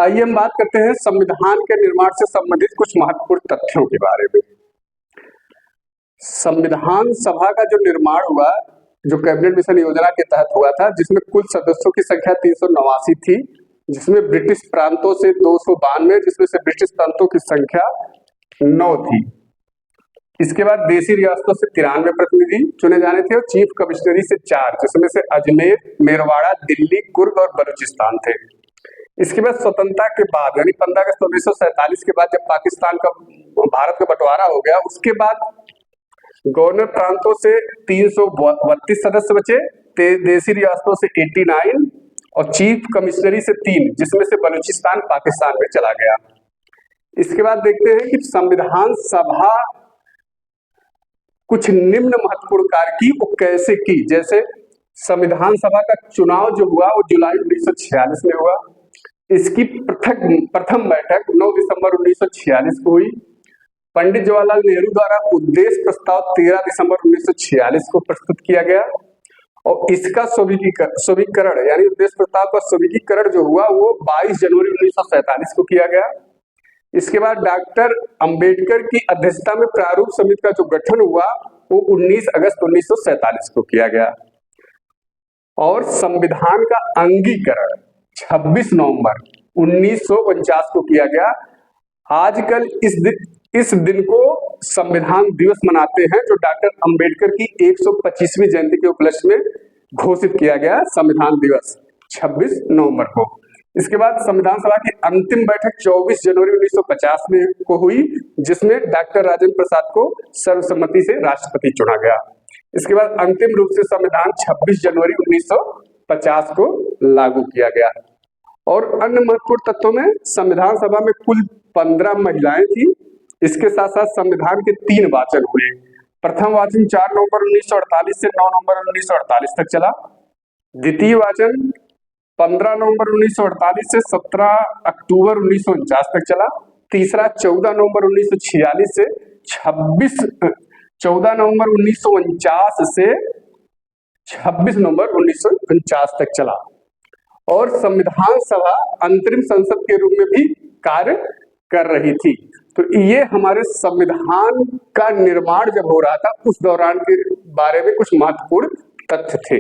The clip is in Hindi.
आइए हम बात करते हैं संविधान के निर्माण से संबंधित कुछ महत्वपूर्ण तथ्यों के बारे में। संविधान सभा का जो निर्माण हुआ, जो कैबिनेट मिशन योजना के तहत हुआ था, जिसमें कुल सदस्यों की संख्या 389 थी, जिसमें ब्रिटिश प्रांतों से 292, जिसमें से ब्रिटिश प्रांतों की संख्या 9 थी। इसके बाद देशी रियासतों से 93 प्रतिनिधि चुने जाने थे और चीफ कमिश्नरी से 4, जिसमें से अजमेर, मेरवाड़ा, दिल्ली, कुर्ग और बलूचिस्तान थे। इसके बाद स्वतंत्रता के बाद यानी 15 अगस्त 1947 के बाद जब पाकिस्तान का भारत का बंटवारा हो गया, उसके बाद गवर्नर प्रांतों से 332 सदस्य बचे, देशी रियासतों से 89 और चीफ कमिश्नरी से 3, जिसमें से बलूचिस्तान पाकिस्तान में चला गया। इसके बाद देखते हैं कि संविधान सभा कुछ निम्न महत्वपूर्ण कार्य की वो कैसे की। जैसे संविधान सभा का चुनाव जो हुआ वो जुलाई 1946 में हुआ। इसकी प्रथम बैठक 9 दिसंबर 1946 को हुई। पंडित जवाहरलाल नेहरू द्वारा उद्देश्य प्रस्ताव 13 दिसंबर 1946 को प्रस्तुत किया गया और इसका स्वीकीकरण यानी उद्देश्य प्रस्ताव का स्वीकीकरण जो हुआ वो 22 जनवरी 1947 को किया गया। इसके बाद डॉक्टर अंबेडकर की अध्यक्षता में प्रारूप समिति का जो गठन हुआ वो 19 अगस्त 1947 को किया गया और संविधान का अंगीकरण 26 नवंबर 1949 को किया गया। आजकल इस दिन को संविधान दिवस मनाते हैं, जो डॉक्टर अंबेडकर की 125वीं जयंती के उपलक्ष्य में घोषित किया गया संविधान दिवस 26 नवंबर को। इसके बाद संविधान सभा की अंतिम बैठक 24 जनवरी 1950 में को हुई, जिसमें डॉक्टर राजेंद्र प्रसाद को सर्वसम्मति से राष्ट्रपति चुना गया। इसके बाद अंतिम रूप से संविधान 26 जनवरी 1950 को लागू किया गया। और अन्य महत्वपूर्ण तत्वों में संविधान सभा में कुल 15 महिलाएं थी। इसके साथ साथ संविधान के 3 वाचन हुए। प्रथम वाचन 4 नवंबर 1948 से 9 नवंबर 1948 तक चला। द्वितीय वाचन 15 नवंबर 1948 से 17 अक्टूबर 1949 तक चला। तीसरा 14 नवंबर 1946 से 14 नवंबर 1949 से 26 नवंबर 1949 तक चला। और संविधान सभा अंतरिम संसद के रूप में भी कार्य कर रही थी। तो ये हमारे संविधान का निर्माण जब हो रहा था उस दौरान के बारे में कुछ महत्वपूर्ण तथ्य थे।